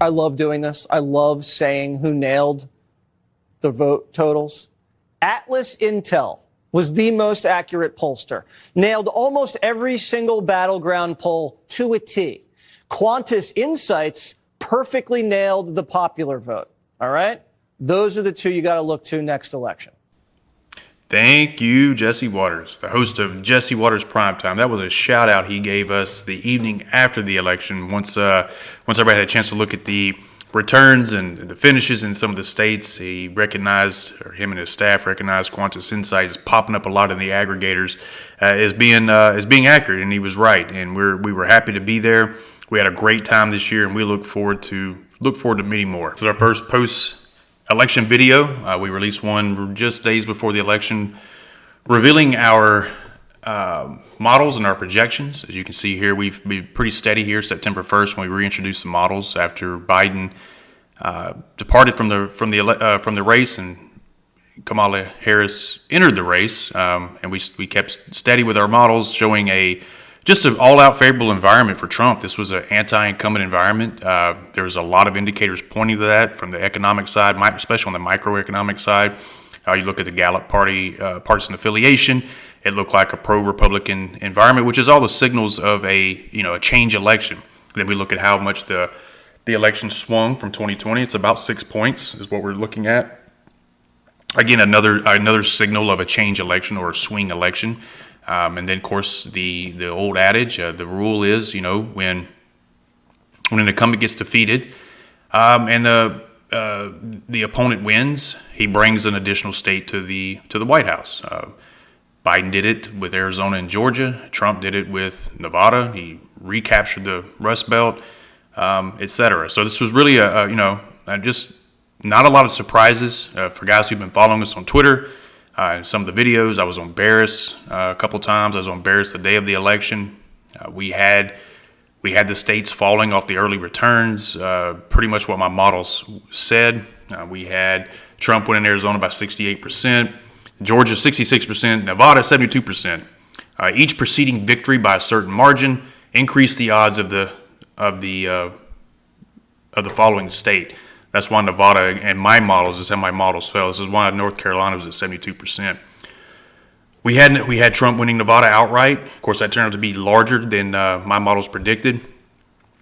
I love doing this. I love saying who nailed the vote totals. Atlas Intel was the most accurate pollster, nailed almost every single battleground poll to a T. Quantus Insights perfectly nailed the popular vote. All right? Those are the two you got to look to next election. Thank you, Jesse Waters, the host of Jesse Waters Primetime. That was a shout out he gave us the evening after the election. Once everybody had a chance to look at the returns and the finishes in some of the states, he recognized, or him and his staff recognized, Quantus Insights popping up a lot in the aggregators as being accurate, and he was right. And we were happy to be there. We had a great time this year, and we look forward to many more. This is our first post-election video. We released one just days before the election, revealing our models and our projections. As you can see here, we've been pretty steady here. September 1st, when we reintroduced the models after Biden departed from the race and Kamala Harris entered the race, and we kept steady with our models, showing just an all-out favorable environment for Trump. This was an anti-incumbent environment. There was a lot of indicators pointing to that from the economic side, especially on the microeconomic side. You look at the Gallup Party partisan affiliation, it looked like a pro-Republican environment, which is all the signals of a change election. Then we look at how much the election swung from 2020. It's about 6 points is what we're looking at. Again, another signal of a change election or a swing election. And then, of course, the old adage, the rule is, when an incumbent gets defeated and the opponent wins, he brings an additional state to the White House. Biden did it with Arizona and Georgia. Trump did it with Nevada. He recaptured the Rust Belt, etc. So this was really just not a lot of surprises for guys who've been following us on Twitter. Some of the videos, I was on Barris a couple times. I was on Barris the day of the election. We had the states falling off the early returns, pretty much what my models said. We had Trump winning Arizona by 68%, Georgia 66%, Nevada 72%. Each preceding victory by a certain margin increased the odds of the following state. That's why Nevada and my models is how my models fell. This is why North Carolina was at 72%. We had Trump winning Nevada outright. Of course, that turned out to be larger than my models predicted.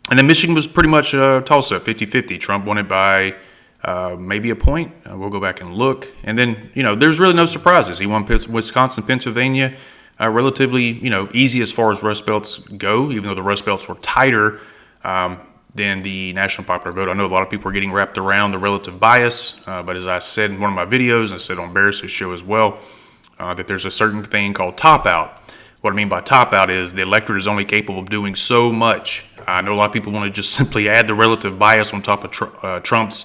And then Michigan was pretty much Tulsa, 50-50. Trump won it by maybe a point. We'll go back and look. And then, there's really no surprises. He won Wisconsin, Pennsylvania, relatively, easy as far as Rust Belts go, even though the Rust Belts were tighter than the national popular vote. I know a lot of people are getting wrapped around the relative bias, but as I said in one of my videos, and I said on Barris's show as well, that there's a certain thing called top-out. What I mean by top-out is the electorate is only capable of doing so much. I know a lot of people want to just simply add the relative bias on top of Trump's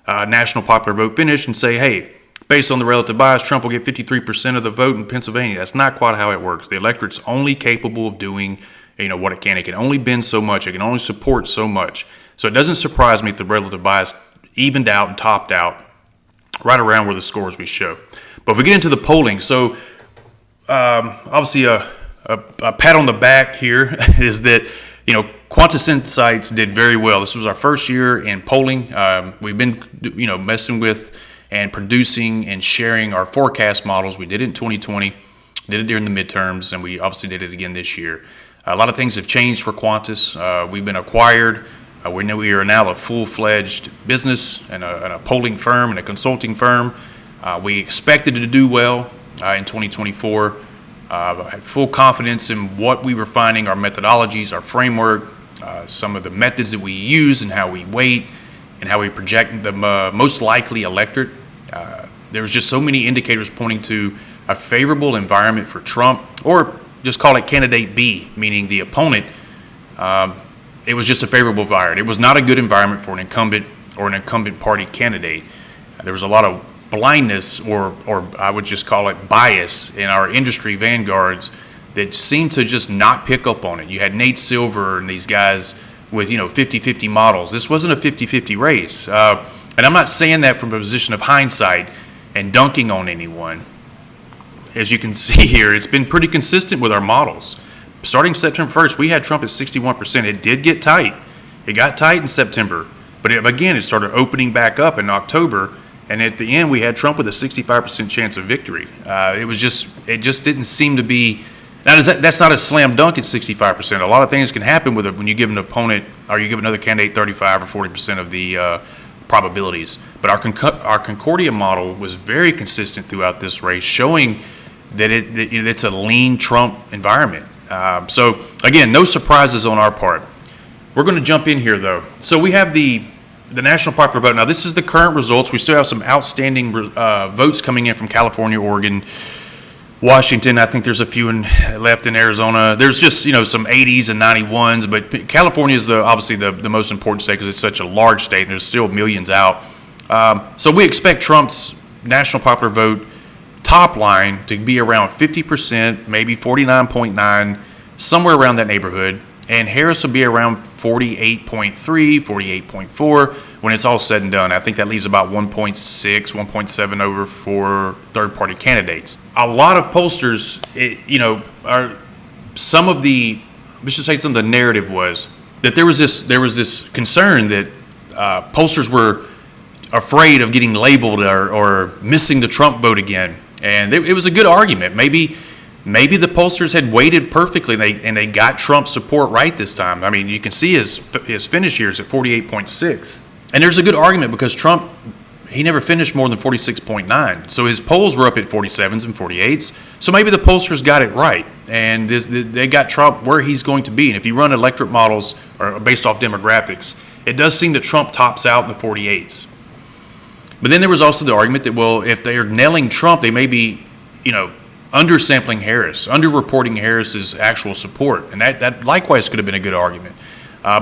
national popular vote finish and say, hey, based on the relative bias, Trump will get 53% of the vote in Pennsylvania. That's not quite how it works. The electorate's only capable of doing what it can. It can only bend so much. It can only support so much. So it doesn't surprise me if the relative bias evened out and topped out right around where the scores we show. But if we get into the polling, so obviously a pat on the back here is that, Quantus Insights did very well. This was our first year in polling. We've been, messing with and producing and sharing our forecast models. We did it in 2020, did it during the midterms, and we obviously did it again this year. A lot of things have changed for Quantus. We've been acquired. We are now a full-fledged business and a polling firm and a consulting firm. We expected to do well in 2024. I had full confidence in what we were finding, our methodologies, our framework, some of the methods that we use and how we weight and how we project the most likely electorate. There was just so many indicators pointing to a favorable environment for Trump, or just call it candidate B, meaning the opponent. It was just a favorable environment. It was not a good environment for an incumbent or an incumbent party candidate. There was a lot of blindness, or I would just call it bias, in our industry vanguards that seemed to just not pick up on it. You had Nate Silver and these guys with 50-50 models. This wasn't a 50-50 race. And I'm not saying that from a position of hindsight and dunking on anyone. As you can see here, it's been pretty consistent with our models. Starting September 1st, we had Trump at 61%. It did get tight. It got tight in September. But again, it started opening back up in October, and at the end, we had Trump with a 65% chance of victory. It just didn't seem to be. Now, that's not a slam dunk at 65%. A lot of things can happen with it when you give an opponent or you give another candidate 35 or 40% of the probabilities. But our Concordia model was very consistent throughout this race, showing that it's a lean Trump environment. So, again, no surprises on our part. We're going to jump in here, though. So we have the national popular vote. Now, this is the current results. We still have some outstanding votes coming in from California, Oregon, Washington. I think there's a few left in Arizona. There's just, some 80s and 91s. But California is obviously the most important state because it's such a large state, and there's still millions out. So we expect Trump's national popular vote top line to be around 50%, maybe 49.9, somewhere around that neighborhood. And Harris will be around 48.3, 48.4 when it's all said and done. I think that leaves about 1.6, 1.7 over for third-party candidates. A lot of pollsters, some of the narrative was that there was this concern that pollsters were afraid of getting labeled or missing the Trump vote again. And it was a good argument. Maybe the pollsters had weighted perfectly and they got Trump's support right this time. I mean, you can see his finish here is at 48.6. And there's a good argument because Trump, he never finished more than 46.9. So his polls were up at 47s and 48s. So maybe the pollsters got it right. And they got Trump where he's going to be. And if you run electorate models or based off demographics, it does seem that Trump tops out in the 48s. But then there was also the argument that, well, if they are nailing Trump, they may be, undersampling Harris, underreporting Harris's actual support. And that likewise could have been a good argument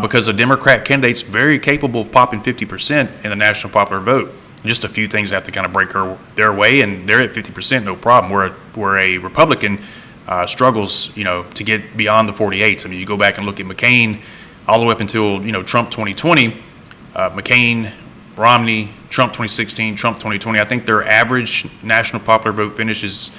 because a Democrat candidate's very capable of popping 50% in the national popular vote. Just a few things have to kind of break their way, and they're at 50%, no problem. Where a Republican struggles, to get beyond the 48s. I mean, you go back and look at McCain all the way up until, Trump 2020, McCain, Romney, Trump 2016, Trump 2020. I think their average national popular vote finishes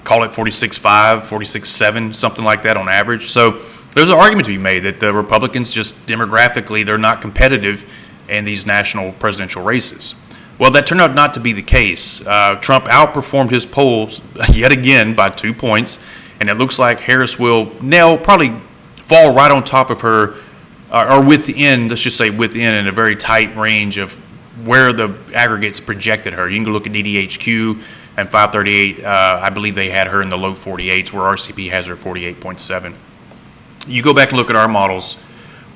call it 46.5, 46.7, something like that on average. So there's an argument to be made that the Republicans just demographically, they're not competitive in these national presidential races. Well, that turned out not to be the case. Trump outperformed his polls yet again by 2 points, and it looks like Harris will probably fall right on top of her or within, let's just say within in a very tight range of where the aggregates projected her. You can go look at DDHQ and 538. I believe they had her in the low 48s, where RCP has her at 48.7. You go back and look at our models.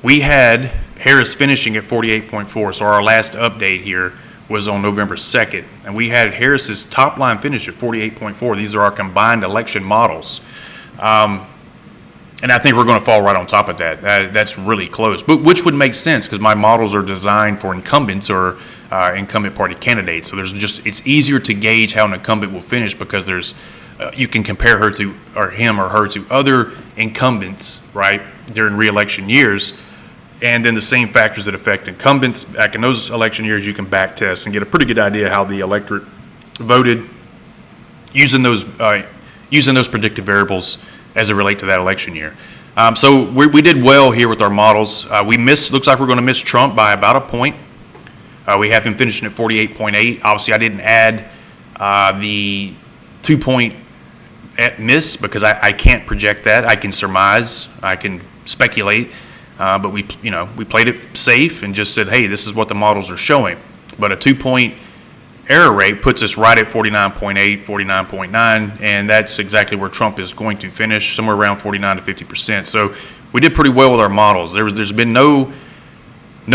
We had Harris finishing at 48.4, so our last update here was on November 2nd, and we had Harris's top line finish at 48.4. These are our combined election models. And I think we're going to fall right on top of that. That's really close, but which would make sense because my models are designed for incumbents or incumbent party candidates. So it's easier to gauge how an incumbent will finish because you can compare her to him or her to other incumbents, right, during re-election years, and then the same factors that affect incumbents back in those election years you can back test and get a pretty good idea how the electorate voted using those predictive variables as it relate to that election year. So we did well here with our models. Looks like we're going to miss Trump by about a point. We have him finishing at 48.8. Obviously, I didn't add the 2-point miss because I can't project that. I can surmise, I can speculate, but we played it safe and just said, hey, this is what the models are showing. But a 2-point error rate puts us right at 49.8, 49.9, and that's exactly where Trump is going to finish, somewhere around 49 to 50%. So we did pretty well with our models. There's been no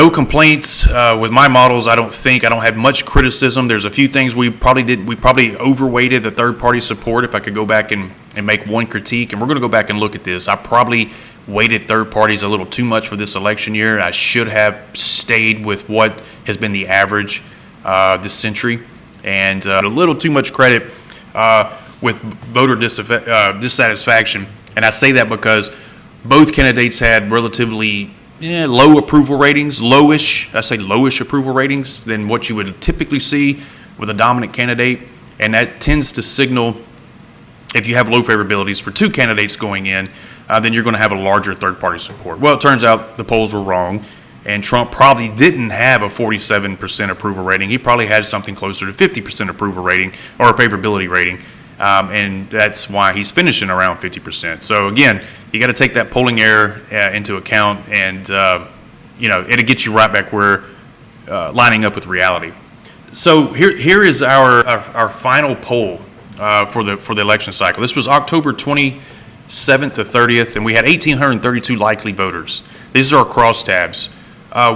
complaints with my models. I don't have much criticism. There's a few things we probably did. We probably overweighted the third-party support. If I could go back and make one critique, and we're going to go back and look at this, I probably weighted third parties a little too much for this election year. I should have stayed with what has been the average this century, and a little too much credit with voter dissatisfaction. And I say that because both candidates had relatively low approval ratings, lowish approval ratings than what you would typically see with a dominant candidate, and that tends to signal if you have low favorabilities for two candidates going in, then you're going to have a larger third-party support. Well, it turns out the polls were wrong, And Trump probably didn't have a 47% approval rating. He probably had something closer to 50% approval rating or a favorability rating. And that's why he's finishing around 50%. So again, you got to take that polling error into account, and it'll get you right back where lining up with reality. So here is our final poll for the election cycle. This was October 27th to 30th, and we had 1,832 likely voters. These are our crosstabs.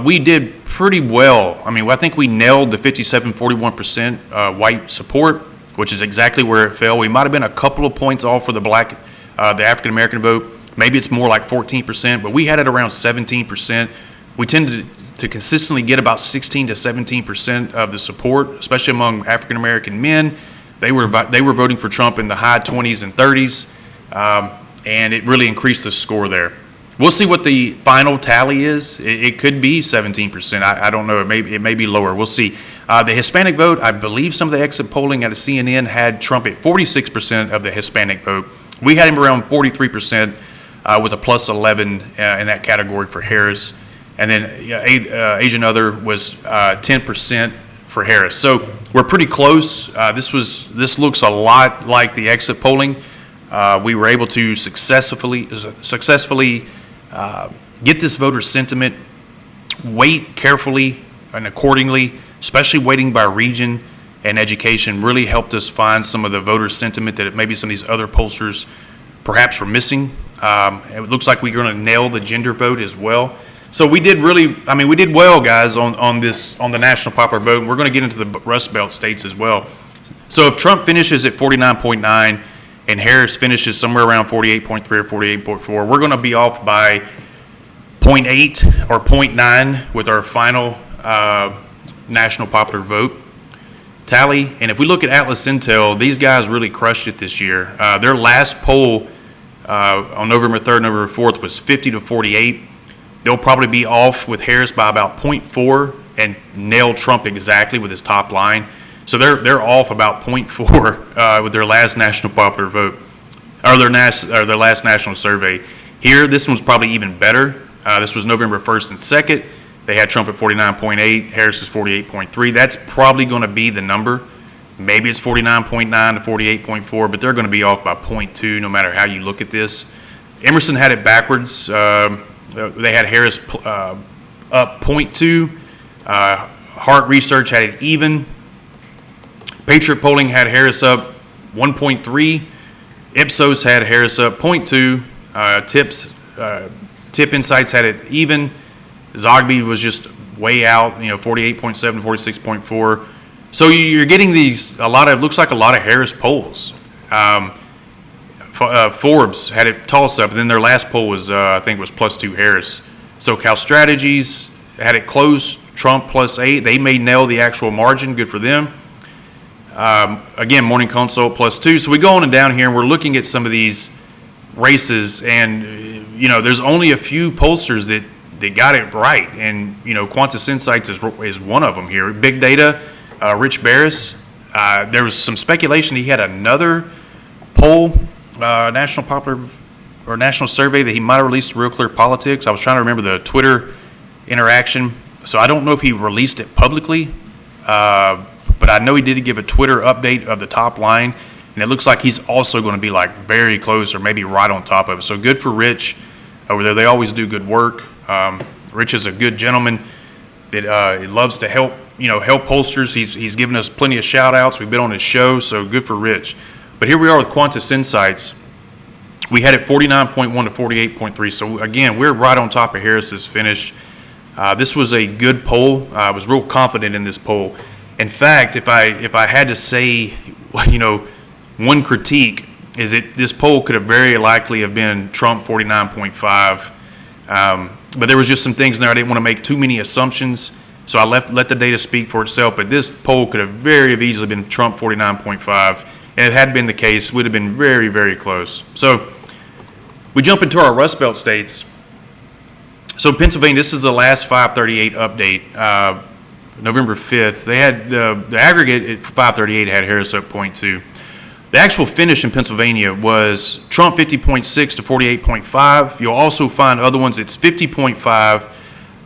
We did pretty well. I mean, I think we nailed the 57-41% white support, which is exactly where it fell. We might have been a couple of points off for the the African American vote. Maybe it's more like 14%, but we had it around 17%. We tended to consistently get about 16 to 17% of the support, especially among African American men. They were voting for Trump in the high 20s and 30s, and it really increased the score there. We'll see what the final tally is. It could be 17%. I don't know. It may be lower. We'll see. The Hispanic vote, I believe some of the exit polling at CNN had Trump at 46% of the Hispanic vote. We had him around 43% with a plus 11 in that category for Harris. And then Asian other was 10% for Harris. So we're pretty close. This looks a lot like the exit polling. We were able to successfully get this voter sentiment, weight carefully and accordingly, especially weighting by region and education really helped us find some of the voter sentiment that maybe some of these other pollsters perhaps were missing. It looks like we're going to nail the gender vote as well. So we did well, guys, on the national popular vote. We're going to get into the Rust Belt states as well. So if Trump finishes at 49.9 and Harris finishes somewhere around 48.3 or 48.4, we're going to be off by 0.8 or 0.9 with our final national popular vote tally. And if we look at Atlas Intel, these guys really crushed it this year. Their last poll on November 3rd, November 4th was 50 to 48. They'll probably be off with Harris by about 0.4 and nail Trump exactly with his top line. So they're off about 0.4 with their last national popular vote, or their last national survey. Here, this one's probably even better. This was November 1st and 2nd. They had Trump at 49.8, Harris is 48.3. That's probably going to be the number. Maybe it's 49.9 to 48.4, but they're going to be off by 0.2 no matter how you look at this. Emerson had it backwards. They had Harris up 0.2. Hart Research had it even. Patriot Polling had Harris up 1.3. Ipsos had Harris up 0.2. Tip Insights had it even. Zogby was just way out, 48.7, 46.4. So you're getting looks like a lot of Harris polls. Forbes had it toss up, and then their last poll was, I think, was +2 Harris. So Cal Strategies had it close, Trump +8. They may nail the actual margin. Good for them. Again, Morning Consult +2. So we go on and down here, and we're looking at some of these races, and there's only a few pollsters that got it right, and Quantus Insights is one of them here. Big Data, Rich Barris. There was some speculation he had another poll, national popular or national survey that he might have released to Real Clear Politics. I was trying to remember the Twitter interaction, so I don't know if he released it publicly, but I know he did give a Twitter update of the top line, and it looks like he's also going to be very close or maybe right on top of it. So good for Rich over there. They always do good work. Rich is a good gentleman that loves to help pollsters. He's given us plenty of shout outs. We've been on his show, so good for Rich. But here we are with Quantus Insights. We had it 49.1 to 48.3. So again, we're right on top of Harris's finish. This was a good poll. I was real confident in this poll. In fact, if I had to say, one critique is that this poll could have very likely have been Trump 49.5. But there was just some things there. I didn't want to make too many assumptions, so I let the data speak for itself. But this poll could have very easily been Trump 49.5, and it had been the case, would have been very, very close. So we jump into our Rust Belt states. So Pennsylvania, this is the last 538 update, November 5th. They had the aggregate at 538 had Harris up 0.2. The actual finish in Pennsylvania was Trump 50.6 to 48.5. You'll also find other ones. It's 50.5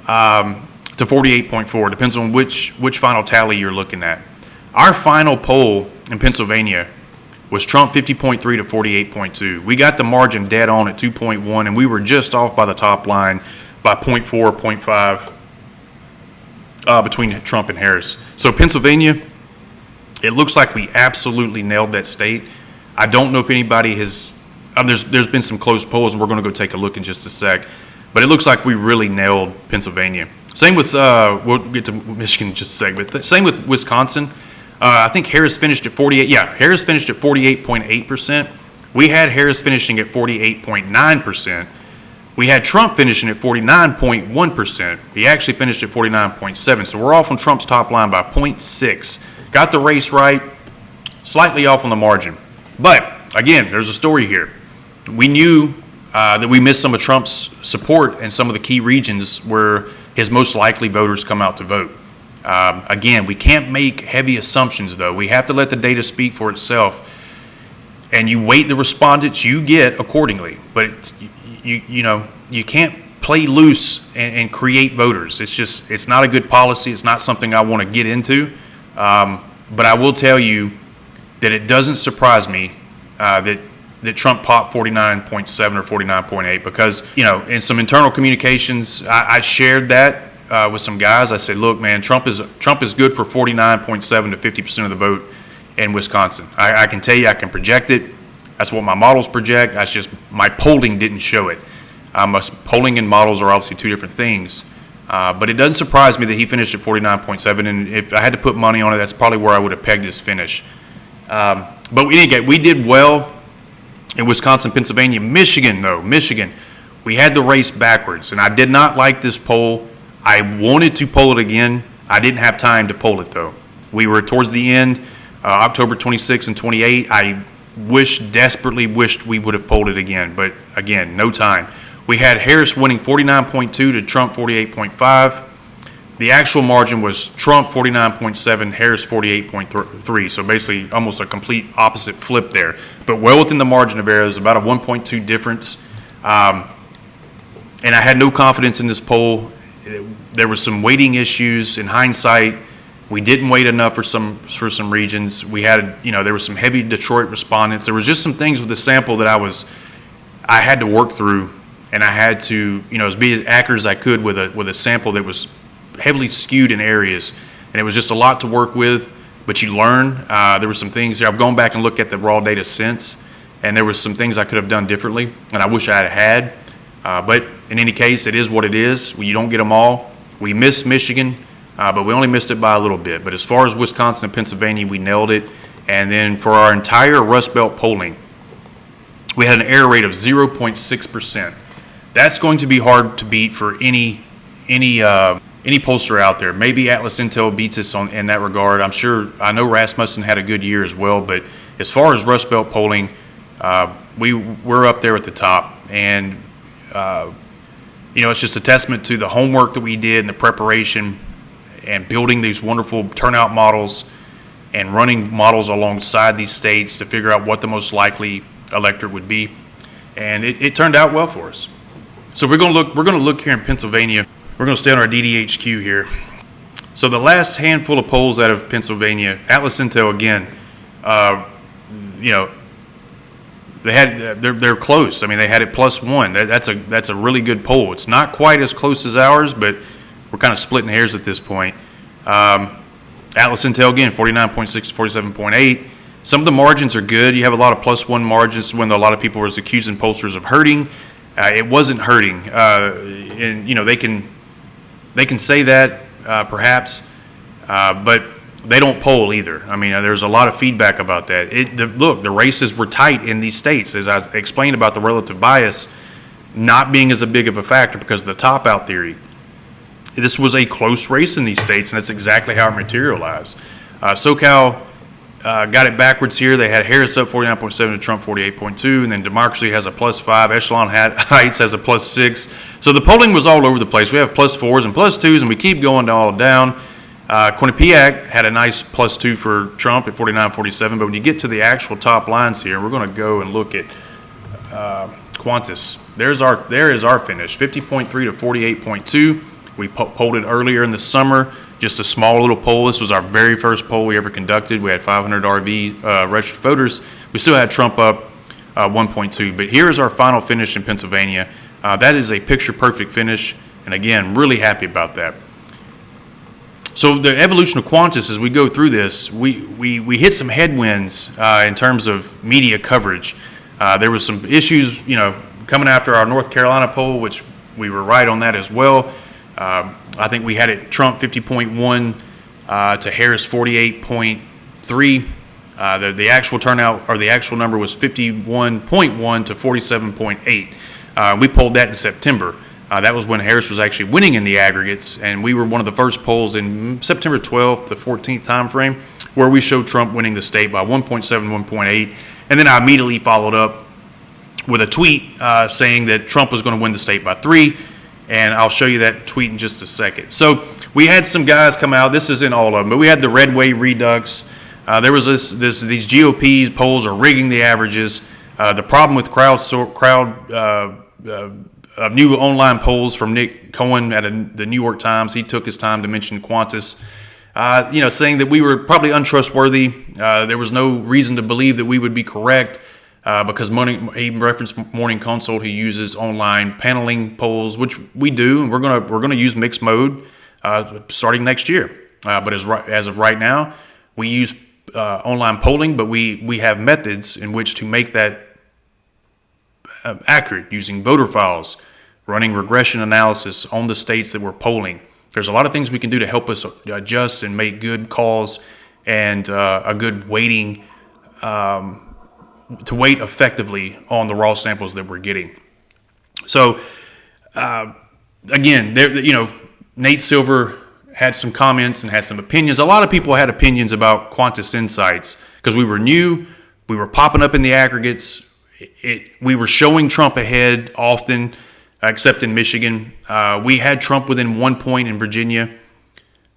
to 48.4. Depends on which final tally you're looking at. Our final poll in Pennsylvania was Trump 50.3 to 48.2. We got the margin dead on at 2.1, and we were just off by the top line by 0.4, 0.5 between Trump and Harris. So Pennsylvania, it looks like we absolutely nailed that state. I don't know if anybody has. There's been some close polls, and we're going to go take a look in just a sec. But it looks like we really nailed Pennsylvania. Same with we'll get to Michigan in just a sec. But same with Wisconsin. I think Harris finished at 48. Yeah, Harris finished at 48.8%. We had Harris finishing at 48.9%. We had Trump finishing at 49.1%. He actually finished at 49.7%. So we're off on Trump's top line by 0.6. Got the race right, slightly off on the margin. But again, there's a story here. We knew that we missed some of Trump's support in some of the key regions where his most likely voters come out to vote. Again, we can't make heavy assumptions, though. We have to let the data speak for itself, and you weight the respondents you get accordingly. But you can't play loose and create voters. It's not a good policy. It's not something I want to get into. But I will tell you that it doesn't surprise me that Trump popped 49.7 or 49.8 because, in some internal communications, I shared that with some guys. I said, look, man, Trump is good for 49.7 to 50% of the vote in Wisconsin. I can tell you, I can project it. That's what my models project. That's just my polling didn't show it. Polling and models are obviously two different things. But it doesn't surprise me that he finished at 49.7, and if I had to put money on it, that's probably where I would have pegged his finish. But we did well in Wisconsin, Pennsylvania. Michigan, we had the race backwards, and I did not like this poll. I wanted to poll it again. I didn't have time to poll it, though. We were towards the end, October 26 and 28. I desperately wished we would have polled it again, but again, no time. We had Harris winning 49.2 to Trump 48.5. The actual margin was Trump 49.7, Harris 48.3. So basically almost a complete opposite flip there. But well within the margin of error. It was about a 1.2 difference. And I had no confidence in this poll. There were some weighting issues. In hindsight, we didn't weight enough for some regions. We had, there were some heavy Detroit respondents. There was just some things with the sample that I had to work through. And I had to, be as accurate as I could with a sample that was heavily skewed in areas. And it was just a lot to work with, but you learn. There were some things there. I've gone back and looked at the raw data since, and there were some things I could have done differently, and I wish I had. But in any case, it is what it is. You don't get them all. We missed Michigan, but we only missed it by a little bit. But as far as Wisconsin and Pennsylvania, we nailed it. And then for our entire Rust Belt polling, we had an error rate of 0.6%. That's going to be hard to beat for any pollster out there. Maybe Atlas Intel beats us in that regard. I know Rasmussen had a good year as well, but as far as Rust Belt polling, we're up there at the top. And it's just a testament to the homework that we did and the preparation and building these wonderful turnout models and running models alongside these states to figure out what the most likely electorate would be. And it turned out well for us. So we're going to look here in Pennsylvania. We're going to stay on our DDHQ here. So the last handful of polls out of Pennsylvania, Atlas Intel again, they're close. I mean, they had it +1. That's a really good poll. It's not quite as close as ours, but we're kind of splitting hairs at this point. Atlas Intel again, 49.6 to 47.8. Some of the margins are good. You have a lot of +1 margins when a lot of people were accusing pollsters of hurting. It wasn't hurting, and they can say that perhaps, but they don't poll either. I mean, there's a lot of feedback about that. The races were tight in these states, as I explained about the relative bias not being as big of a factor because of the top-out theory. This was a close race in these states, and that's exactly how it materialized. SoCal got it backwards here. They had Harris up 49.7 to Trump 48.2, and then Democracy has a +5. Echelon Heights has a +6. So the polling was all over the place. We have +4s and +2s, and we keep going all down. Quinnipiac had a nice +2 for Trump at 49.47, but when you get to the actual top lines here, we're going to go and look at Quantus. There is our finish, 50.3 to 48.2. We polled it earlier in the summer, just a small little poll. This was our very first poll we ever conducted. We had 500 RV registered voters. We still had Trump up 1.2. But here is our final finish in Pennsylvania. That is a picture-perfect finish, and again, really happy about that. So the evolution of Quantus, as we go through this, we hit some headwinds in terms of media coverage. There was some issues, coming after our North Carolina poll, which we were right on that as well. I think we had it Trump 50.1 to Harris 48.3. The actual turnout, or the actual number, was 51.1 to 47.8. We polled that in September. That was when Harris was actually winning in the aggregates, and we were one of the first polls in September 12th to 14th time frame where we showed Trump winning the state by 1.7, 1.8. And then I immediately followed up with a tweet saying that Trump was going to win the state by 3, and I'll show you that tweet in just a second. So we had some guys come out. This isn't all of them, but we had the Red Wave Redux. There was these GOP polls are rigging the averages. The problem with new online polls from Nick Cohen at the New York Times. He took his time to mention Quantus, saying that we were probably untrustworthy. There was no reason to believe that we would be correct because he referenced Morning Consult. He uses online paneling polls, which we do, and we're gonna use mixed mode starting next year. But as of right now, we use online polling, but we have methods in which to make that accurate, using voter files, running regression analysis on the states that we're polling. There's a lot of things we can do to help us adjust and make good calls and a good weighting to weight effectively on the raw samples that we're getting. So again, Nate Silver had some comments and had some opinions. A lot of people had opinions about Quantus Insights because we were new, we were popping up in the aggregates. We were showing Trump ahead often, except in Michigan. We had Trump within 1 point in Virginia.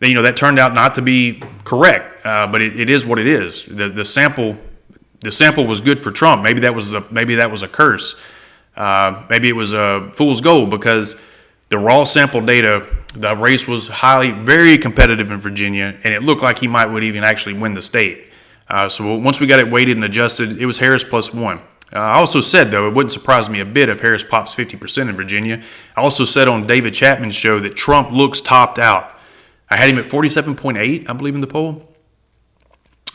That turned out not to be correct, but it is what it is. The sample was good for Trump. Maybe that was a curse. Maybe it was a fool's gold because the raw sample data, the race was very competitive in Virginia, and it looked like he would even actually win the state. So once we got it weighted and adjusted, it was Harris +1. I also said, though, it wouldn't surprise me a bit if Harris pops 50% in Virginia. I also said on David Chapman's show that Trump looks topped out. I had him at 47.8, I believe, in the poll.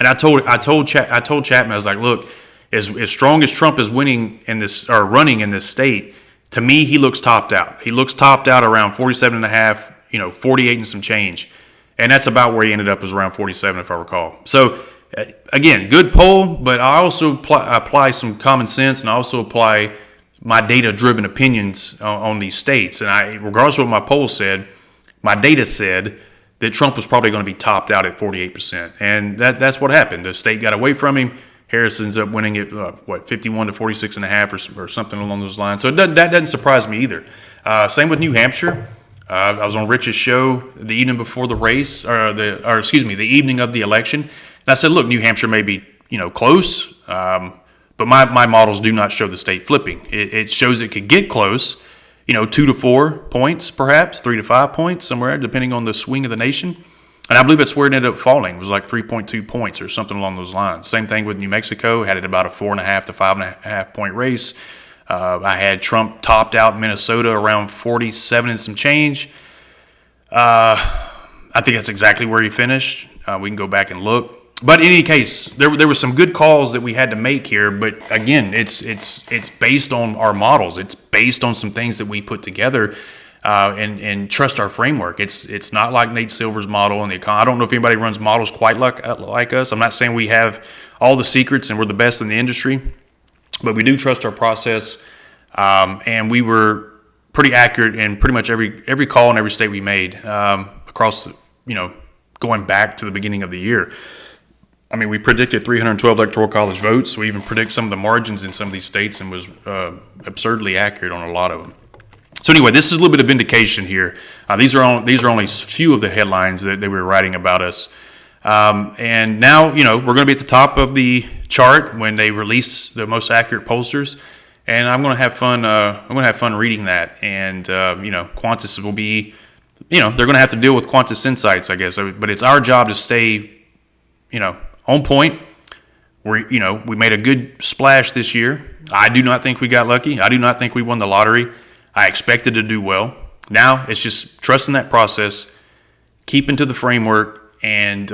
And I told Chapman, I was like, look, as strong as Trump is winning in this or running in this state, to me, he looks topped out. He looks topped out around 47.5, 48 and some change. And that's about where he ended up, was around 47, if I recall. So, again, good poll, but I also apply some common sense, and I also apply my data-driven opinions on these states. And regardless of what my poll said, my data said that Trump was probably going to be topped out at 48%. And that's what happened. The state got away from him. Harris ends up winning it, 51 to 46.5 or something along those lines. So that doesn't surprise me either. Same with New Hampshire. I was on Rich's show the evening before the race, the evening of the election. And I said, look, New Hampshire may be, close, but my models do not show the state flipping. It shows it could get close, 2 to 4 points, perhaps 3 to 5 points, somewhere, depending on the swing of the nation. And I believe that's where it ended up falling. It was like 3.2 points or something along those lines. Same thing with New Mexico. Had it about a 4.5 to 5.5 point race. I had Trump topped out in Minnesota around 47 and some change. I think that's exactly where he finished. We can go back and look. But in any case, there were some good calls that we had to make here. But again, it's based on our models. It's based on some things that we put together. And trust our framework. It's not like Nate Silver's model and I don't know if anybody runs models quite like us. I'm not saying we have all the secrets and we're the best in the industry, but we do trust our process. And we were pretty accurate in pretty much every call in every state we made across, going back to the beginning of the year. I mean, we predicted 312 electoral college votes. We even predict some of the margins in some of these states and was absurdly accurate on a lot of them. So anyway, this is a little bit of vindication here. These are only a few of the headlines that they were writing about us. And now, we're going to be at the top of the chart when they release the most accurate pollsters. And I'm going to have fun. I'm going to have fun reading that. And Quantus will be they're going to have to deal with Quantus Insights, I guess. But it's our job to stay, on point. We made a good splash this year. I do not think we got lucky. I do not think we won the lottery. I expected to do well. Now it's just trusting that process, keeping to the framework, and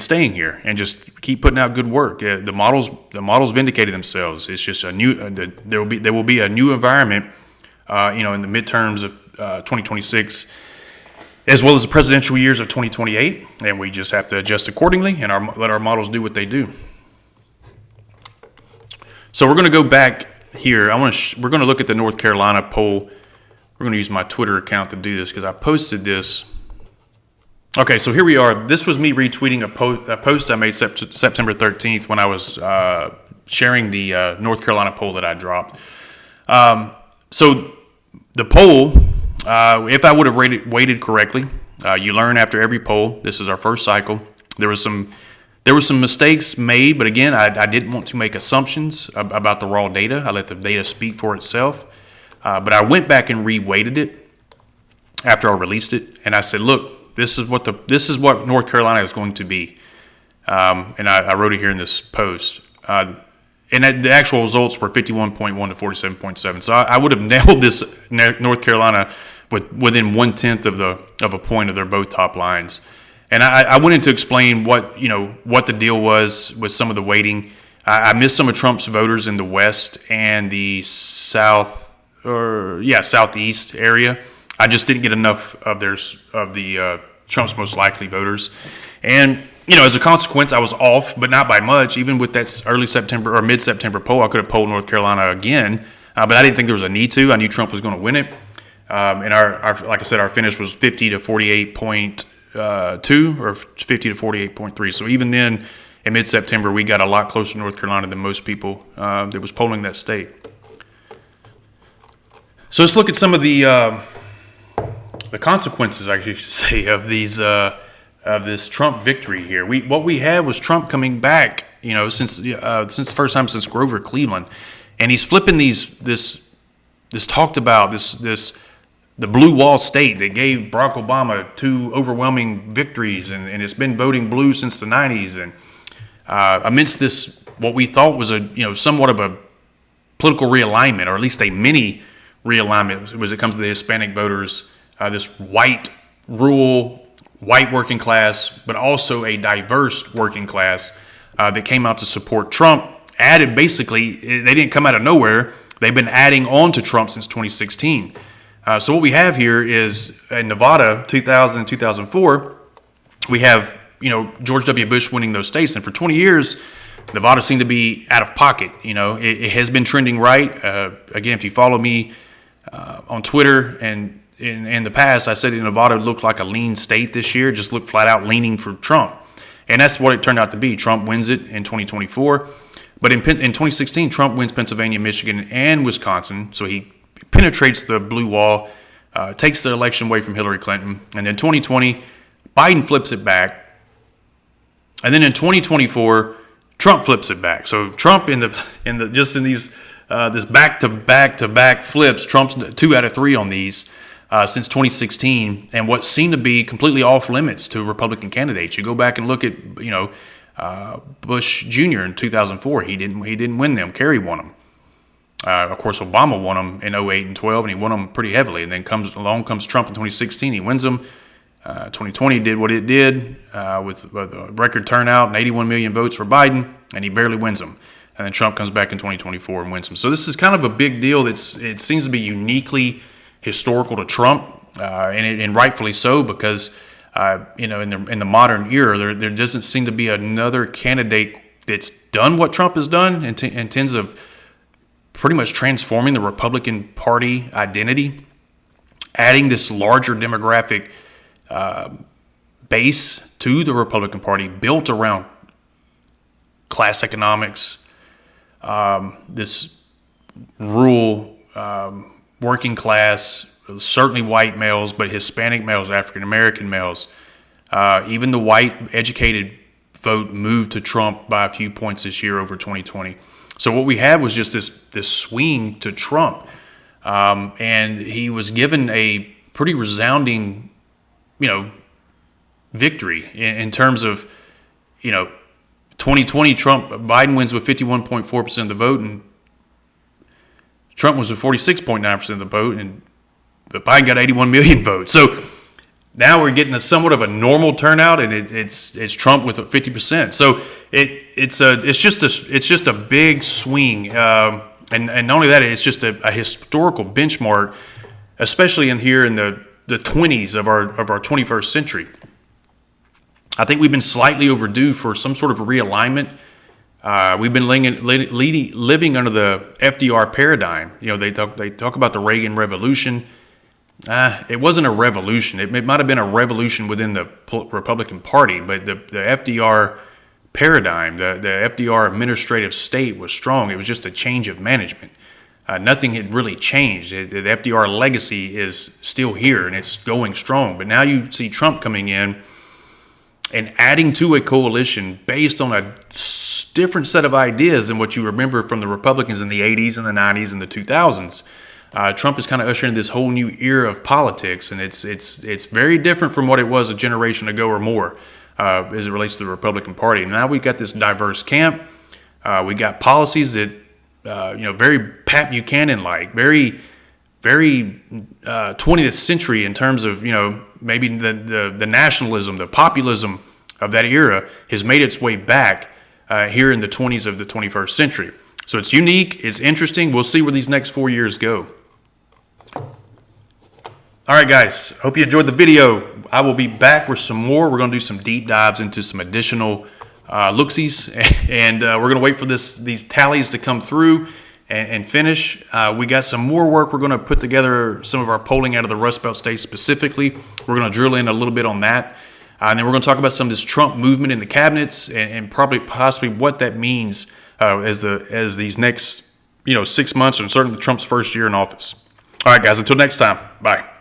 staying here, and just keep putting out good work. The models vindicated themselves. It's just a new. There will be a new environment, in the midterms of 2026, as well as the presidential years of 2028, and we just have to adjust accordingly and let our models do what they do. So we're going to go back here. We're going to look at the North Carolina poll. We're going to use my Twitter account to do this because I posted this. Okay, so here we are. This was me retweeting a post I made September 13th when I was sharing the North Carolina poll that I dropped. So the poll, if I would have weighted correctly, you learn after every poll. This is our first cycle. There were some mistakes made, but again, I didn't want to make assumptions about the raw data. I let the data speak for itself. But I went back and re-weighted it after I released it, and I said, "Look, this is what North Carolina is going to be." And I wrote it here in this post. And the actual results were 51.1 to 47.7. So I would have nailed this North Carolina within 1/10 of a point of their both top lines. And I went in to explain what the deal was with some of the weighting. I missed some of Trump's voters in the West and the Southeast area. I just didn't get enough of the Trump's most likely voters. And as a consequence, I was off, but not by much. Even with that early September or mid-September poll, I could have polled North Carolina again, but I didn't think there was a need to. I knew Trump was going to win it. And like I said, our finish was 50 to 48.2 or 50 to 48.3. So even then, in mid-September, we got a lot closer to North Carolina than most people that was polling that state. So let's look at some of the consequences, I should say, of these. Of this Trump victory here. What we had was Trump coming back, since the first time since Grover Cleveland, and he's flipping the blue wall state that gave Barack Obama 2 overwhelming victories, and it's been voting blue since the 90s, and amidst this, what we thought was somewhat of a political realignment, or at least a mini realignment, as it comes to the Hispanic voters, this rural white working class, but also a diverse working class that came out to support Trump. Added, basically, they didn't come out of nowhere. They've been adding on to Trump since 2016. So what we have here is in Nevada, 2000 and 2004, we have George W. Bush winning those states, and for 20 years, Nevada seemed to be out of pocket. It has been trending right. Again, if you follow me on Twitter and in the past, I said that Nevada looked like a lean state this year, just looked flat out leaning for Trump. And that's what it turned out to be. Trump wins it in 2024. But in 2016, Trump wins Pennsylvania, Michigan, and Wisconsin. So he penetrates the blue wall, takes the election away from Hillary Clinton. And then 2020, Biden flips it back. And then in 2024, Trump flips it back. So Trump this back-to-back-to-back flips, Trump's 2 out of 3 on these. Since 2016, and what seemed to be completely off limits to Republican candidates. You go back and look at Bush Jr. in 2004. He didn't win them. Kerry won them. Of course, Obama won them in 08 and 12, and he won them pretty heavily. And then along comes Trump in 2016. He wins them. 2020 did what it did with a record turnout and 81 million votes for Biden, and he barely wins them. And then Trump comes back in 2024 and wins them. So this is kind of a big deal. It seems to be uniquely historical to Trump, and rightfully so, because in the modern era, there doesn't seem to be another candidate that's done what Trump has done in terms of pretty much transforming the Republican Party identity, adding this larger demographic base to the Republican Party built around class economics, this rural working class, certainly white males, but Hispanic males, African American males, even the white educated vote moved to Trump by a few points this year over 2020. So what we had was just this swing to Trump, and he was given a pretty resounding victory in terms of, 2020 Biden wins with 51.4% of the vote, and Trump was with 46.9% of the vote, and Biden got 81 million votes. So now we're getting somewhat of a normal turnout, and it's Trump with 50%. So it's just a big swing, and not only that, it's just a historical benchmark, especially in the 20s of our 21st century. I think we've been slightly overdue for some sort of a realignment. We've been living under the FDR paradigm. They talk about the Reagan Revolution. It wasn't a revolution. It might have been a revolution within the Republican Party, but the FDR paradigm, the FDR administrative state was strong. It was just a change of management. Nothing had really changed. The FDR legacy is still here, and it's going strong. But now you see Trump coming in and adding to a coalition based on a different set of ideas than what you remember from the Republicans in the 80s and the 90s and the 2000s. Trump is kind of ushering this whole new era of politics, and it's very different from what it was a generation ago or more as it relates to the Republican Party. And now we've got this diverse camp. We got policies that very Pat Buchanan-like, very 20th century in terms of maybe the nationalism, the populism of that era has made its way back here in the 20s of the 21st century. So it's unique, it's interesting. We'll see where these next 4 years go. All right, guys, hope you enjoyed the video. I will be back with some more. We're going to do some deep dives into some additional looksies, and we're going to wait for these tallies to come through and finish. We got some more work. We're going to put together some of our polling out of the Rust Belt states specifically. We're going to drill in a little bit on that. And then we're going to talk about some of this Trump movement in the cabinets and possibly what that means as these next 6 months, and certainly Trump's first year in office. All right, guys, until next time, bye.